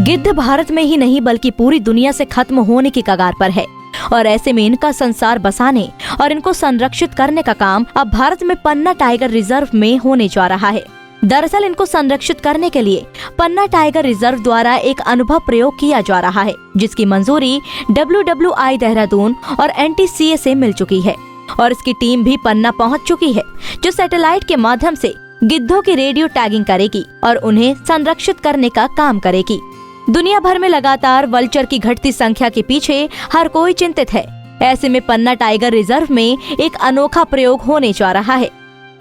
गिद्ध भारत में ही नहीं बल्कि पूरी दुनिया से खत्म होने की कगार पर है और ऐसे में इनका संसार बसाने और इनको संरक्षित करने का काम अब भारत में पन्ना टाइगर रिजर्व में होने जा रहा है। दरअसल इनको संरक्षित करने के लिए पन्ना टाइगर रिजर्व द्वारा एक अनुभव प्रयोग किया जा रहा है, जिसकी मंजूरी WWI देहरादून और NTCA से मिल चुकी है और इसकी टीम भी पन्ना पहुंच चुकी है, जो सैटेलाइट के माध्यम से गिद्धों की रेडियो टैगिंग करेगी और उन्हें संरक्षित करने का काम करेगी। दुनिया भर में लगातार वल्चर की घटती संख्या के पीछे हर कोई चिंतित है। ऐसे में पन्ना टाइगर रिजर्व में एक अनोखा प्रयोग होने जा रहा है।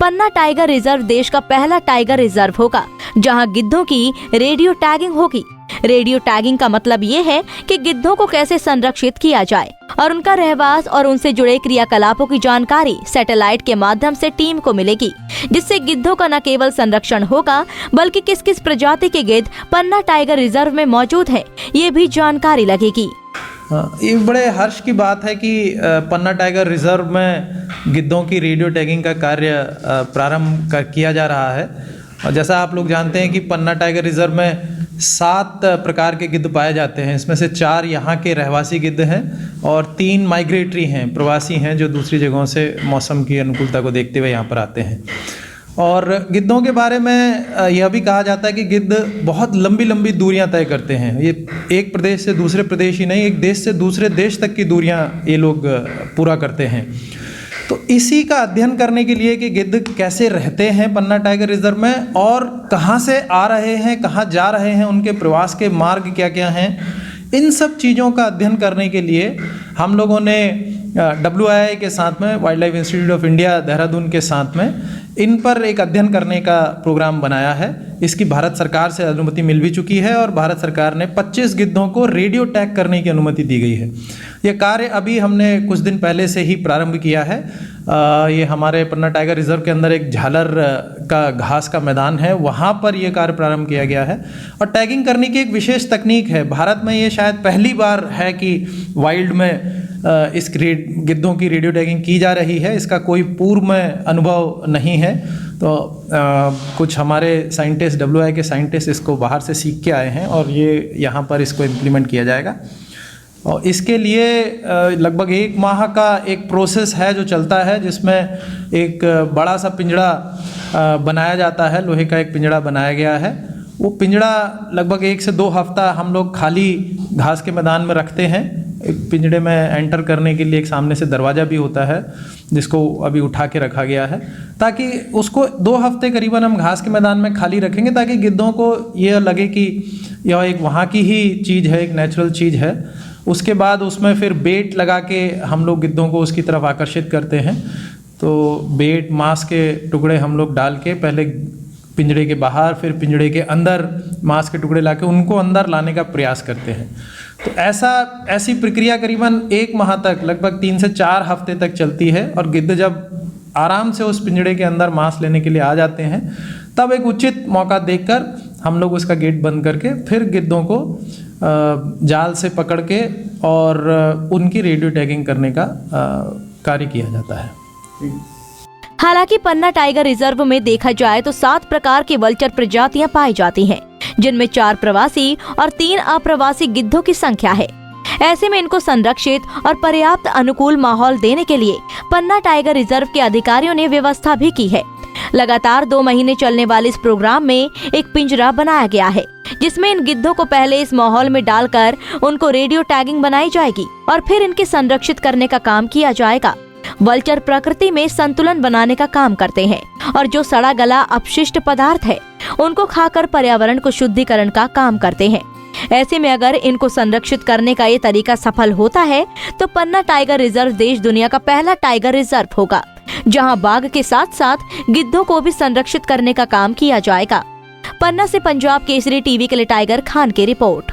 पन्ना टाइगर रिजर्व देश का पहला टाइगर रिजर्व होगा जहां गिद्धों की रेडियो टैगिंग होगी। रेडियो टैगिंग का मतलब ये है कि गिद्धों को कैसे संरक्षित किया जाए और उनका रहवास और उनसे जुड़े क्रियाकलापों की जानकारी सैटेलाइट के माध्यम से टीम को मिलेगी, जिससे गिद्धों का न केवल संरक्षण होगा बल्कि किस किस प्रजाति के गिद्ध पन्ना टाइगर रिजर्व में मौजूद है ये भी जानकारी लगेगी। ये बड़े हर्ष की बात है कि पन्ना टाइगर रिजर्व में गिद्धों की रेडियो टैगिंग का कार्य प्रारंभ किया जा रहा है। और जैसा आप लोग जानते हैं कि पन्ना टाइगर रिजर्व में 7 प्रकार के गिद्ध पाए जाते हैं। इसमें से 4 यहाँ के रहवासी गिद्ध हैं और 3 माइग्रेटरी हैं, प्रवासी हैं, जो दूसरी जगहों से मौसम की अनुकूलता को देखते हुए यहाँ पर आते हैं। और गिद्धों के बारे में यह भी कहा जाता है कि गिद्ध बहुत लंबी लंबी दूरियां तय करते हैं। ये एक प्रदेश से दूसरे प्रदेश ही नहीं, एक देश से दूसरे देश तक की दूरियां ये लोग पूरा करते हैं। तो इसी का अध्ययन करने के लिए कि गिद्ध कैसे रहते हैं पन्ना टाइगर रिजर्व में और कहाँ से आ रहे हैं, कहाँ जा रहे हैं, उनके प्रवास के मार्ग क्या क्या हैं, इन सब चीज़ों का अध्ययन करने के लिए हम लोगों ने WII के साथ में, wild life institute of India Dehradun के साथ में, इन पर एक अध्ययन करने का प्रोग्राम बनाया है। इसकी भारत सरकार से अनुमति मिल भी चुकी है और भारत सरकार ने 25 गिद्धों को रेडियो टैग करने की अनुमति दी गई है। यह कार्य अभी हमने कुछ दिन पहले से ही प्रारंभ किया है। ये हमारे पन्ना टाइगर रिजर्व के अंदर एक झालर का घास का मैदान है, वहाँ पर यह कार्य प्रारंभ किया गया है। और टैगिंग करने की एक विशेष तकनीक है। भारत में ये शायद पहली बार है कि वाइल्ड में इस गिद्धों की रेडियो टैगिंग की जा रही है। इसका कोई पूर्व में अनुभव नहीं है। तो कुछ हमारे साइंटिस्ट, WII के साइंटिस्ट इसको बाहर से सीख के आए हैं और ये यहाँ पर इसको इम्प्लीमेंट किया जाएगा। और इसके लिए लगभग 1 माह का एक प्रोसेस है जो चलता है, जिसमें एक बड़ा सा पिंजड़ा बनाया जाता है। लोहे का एक पिंजड़ा बनाया गया है। वो पिंजड़ा लगभग 1 से 2 हफ्ता हम लोग खाली घास के मैदान में रखते हैं। एक पिंजड़े में एंटर करने के लिए एक सामने से दरवाज़ा भी होता है, जिसको अभी उठा के रखा गया है, ताकि उसको 2 हफ्ते करीबन हम घास के मैदान में खाली रखेंगे, ताकि गिद्धों को यह लगे कि यह एक वहाँ की ही चीज़ है, एक नेचुरल चीज़ है। उसके बाद उसमें फिर बेट लगा के हम लोग गिद्धों को उसकी तरफ आकर्षित करते हैं। तो बेट, मांस के टुकड़े हम लोग डाल के पहले पिंजड़े के बाहर, फिर पिंजड़े के अंदर मांस के टुकड़े लाके उनको अंदर लाने का प्रयास करते हैं। तो ऐसी प्रक्रिया करीबन 1 माह तक, लगभग 3 से 4 हफ्ते तक चलती है। और गिद्ध जब आराम से उस पिंजड़े के अंदर मांस लेने के लिए आ जाते हैं, तब एक उचित मौका देखकर हम लोग उसका गेट बंद करके फिर गिद्धों को जाल से पकड़ के और उनकी रेडियो टैगिंग करने का कार्य किया जाता है। हालांकि पन्ना टाइगर रिजर्व में देखा जाए तो 7 प्रकार की वल्चर प्रजातियां पाई जाती हैं, जिनमें 4 प्रवासी और 3 अप्रवासी गिद्धों की संख्या है। ऐसे में इनको संरक्षित और पर्याप्त अनुकूल माहौल देने के लिए पन्ना टाइगर रिजर्व के अधिकारियों ने व्यवस्था भी की है। लगातार 2 महीने चलने वाले इस प्रोग्राम में एक पिंजरा बनाया गया है, जिसमें इन गिद्धों को पहले इस माहौल में डालकर उनको रेडियो टैगिंग बनाई जाएगी और फिर इनके संरक्षित करने का काम किया जाएगा। वल्चर प्रकृति में संतुलन बनाने का काम करते हैं और जो सड़ा गला अपशिष्ट पदार्थ है उनको खाकर पर्यावरण को शुद्धिकरण का काम करते हैं। ऐसे में अगर इनको संरक्षित करने का ये तरीका सफल होता है तो पन्ना टाइगर रिजर्व देश दुनिया का पहला टाइगर रिजर्व होगा, जहां बाघ के साथ साथ गिद्धों को भी संरक्षित करने का काम किया जाएगा। पन्ना से पंजाब केसरी टीवी के लिए टाइगर खान की रिपोर्ट।